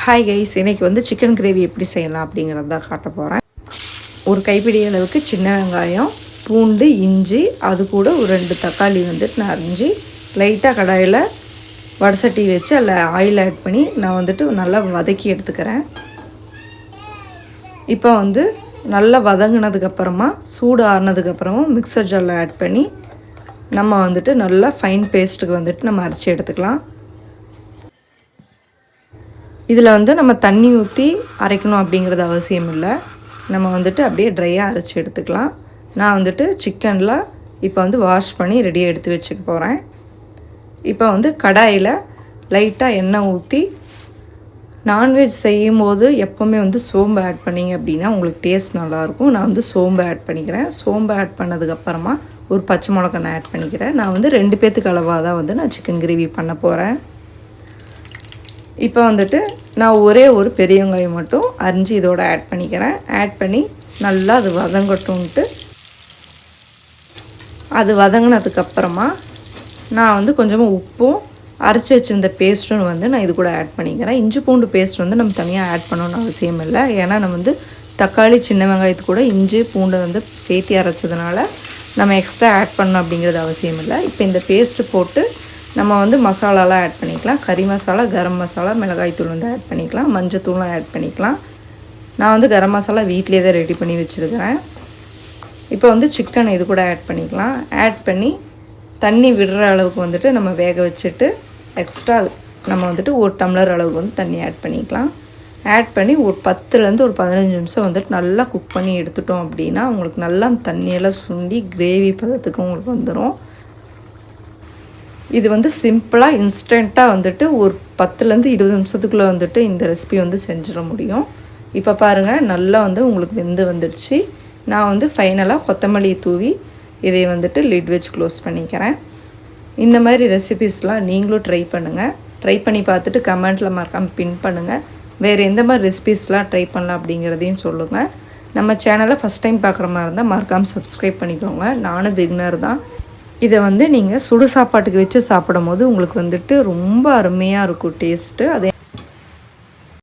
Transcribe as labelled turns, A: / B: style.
A: Hi guys, இன்றைக்கி வந்து chicken gravy எப்படி செய்யலாம் அப்படிங்கிறது தான் காட்ட போகிறேன். ஒரு கைப்பிடி அளவுக்கு சின்ன வெங்காயம், பூண்டு, இஞ்சி, அது கூட ஒரு 2 தக்காளி வந்துட்டு நான் அரிஞ்சு லைட்டாக கடாயில் வடசட்டி வச்சு அதில் ஆயில் ஆட் பண்ணி நான் வந்துட்டு நல்லா வதக்கி எடுத்துக்கிறேன். இப்போ வந்து நல்லா வதங்கினதுக்கப்புறமா சூடு ஆறுனதுக்கப்புறமா மிக்சர் ஜாரில் ஆட் பண்ணி நம்ம வந்துட்டு நல்லா ஃபைன் பேஸ்ட்டுக்கு வந்துட்டு நம்ம அரைச்சி எடுத்துக்கலாம். இதில் வந்து நம்ம தண்ணி ஊற்றி அரைக்கணும் அப்படிங்கிறது அவசியம் இல்லை. நம்ம வந்துட்டு அப்படியே ட்ரையாக அரைச்சி எடுத்துக்கலாம். நான் வந்துட்டு சிக்கனில் இப்போ வந்து வாஷ் பண்ணி ரெடியாக எடுத்து வச்சுக்க போகிறேன். இப்போ வந்து கடாயில் லைட்டாக எண்ணெய் ஊற்றி, நான்வெஜ் செய்யும்போது எப்போவுமே வந்து சோம்பு ஆட் பண்ணிங்க அப்படின்னா உங்களுக்கு டேஸ்ட் நல்லாயிருக்கும். நான் வந்து சோம்பு ஆட் பண்ணிக்கிறேன். சோம்பு ஆட் பண்ணதுக்கப்புறமா ஒரு பச்சை மிளகாய் நான் ஆட் பண்ணிக்கிறேன். நான் வந்து 2 பேர்த்துக்கு அளவாக தான் வந்து நான் சிக்கன் கிரேவி பண்ண போகிறேன். இப்போ வந்துட்டு நான் ஒரே ஒரு பெரிய வெங்காயம் மட்டும் அரிஞ்சு இதோட ஆட் பண்ணிக்கிறேன். ஆட் பண்ணி நல்லா அது வதங்கட்டும்ன்ட்டு அது வதங்கினதுக்கப்புறமா நான் வந்து கொஞ்சமாக உப்பும் அரைச்சி வச்சுருந்த பேஸ்ட்டும் வந்து நான் இது கூட ஆட் பண்ணிக்கிறேன். இஞ்சி பூண்டு பேஸ்ட் வந்து நம்ம தனியாக ஆட் பண்ணணும்னு அவசியம் இல்லை. ஏன்னா நம்ம வந்து தக்காளி சின்ன வெங்காயத்து கூட இஞ்சி பூண்டை வந்து சேர்த்து அரைச்சதுனால நம்ம எக்ஸ்ட்ரா ஆட் பண்ணணும் அப்படிங்கிறது அவசியம் இல்லை. இப்போ இந்த பேஸ்ட்டு போட்டு நம்ம வந்து மசாலாலாம் ஆட் பண்ணிக்கலாம். கறி மசாலா, கரம் மசாலா, மிளகாய்த்தூள் வந்து ஆட் பண்ணிக்கலாம். மஞ்சத்தூளும் ஆட் பண்ணிக்கலாம். நான் வந்து கரம் மசாலா வீட்டிலே தான் ரெடி பண்ணி வச்சுருக்கிறேன். இப்போ வந்து சிக்கன் இது கூட ஆட் பண்ணிக்கலாம். ஆட் பண்ணி தண்ணி விடுற அளவுக்கு வந்துட்டு நம்ம வேக வச்சுட்டு எக்ஸ்ட்ரா நம்ம வந்துட்டு 1 டம்ளர் அளவுக்கு வந்து தண்ணி ஆட் பண்ணிக்கலாம். ஆட் பண்ணி ஒரு 10லேருந்து ஒரு 15 நிமிஷம் வந்துட்டு நல்லா குக் பண்ணி எடுத்துட்டோம் அப்படின்னா உங்களுக்கு நல்லா தண்ணியெல்லாம் சுண்டி கிரேவி பதத்துக்கு உங்களுக்கு வந்துடும். இது வந்து சிம்பிளாக இன்ஸ்டண்ட்டாக வந்துட்டு ஒரு 10லேருந்து 20 நிமிஷத்துக்குள்ளே வந்துட்டு இந்த ரெசிபி வந்து செஞ்சிட முடியும். இப்போ பாருங்கள், நல்லா வந்து உங்களுக்கு வெந்து வந்துடுச்சு. நான் வந்து ஃபைனலாக கொத்தமல்லி தூவி இதை வந்துட்டு லிட் வச்சு க்ளோஸ் பண்ணிக்கிறேன். இந்த மாதிரி ரெசிபீஸ்லாம் நீங்களும் ட்ரை பண்ணுங்கள். ட்ரை பண்ணி பார்த்துட்டு கமெண்ட்டில் மறக்காமல் பின் பண்ணுங்கள். வேறு எந்த மாதிரி ரெசிபீஸ்லாம் ட்ரை பண்ணலாம் அப்படிங்கிறதையும் சொல்லுங்கள். நம்ம சேனலை ஃபஸ்ட் டைம் பார்க்குற மாதிரி இருந்தால் மறக்காமல் சப்ஸ்கிரைப் பண்ணிக்கோங்க. நானும் பிகினர் தான். இதை வந்து நீங்கள் சுடு சாப்பாட்டுக்கு வச்சு சாப்பிடும் போது உங்களுக்கு வந்துட்டு ரொம்ப அருமையாக இருக்கும் டேஸ்ட்டு. அதே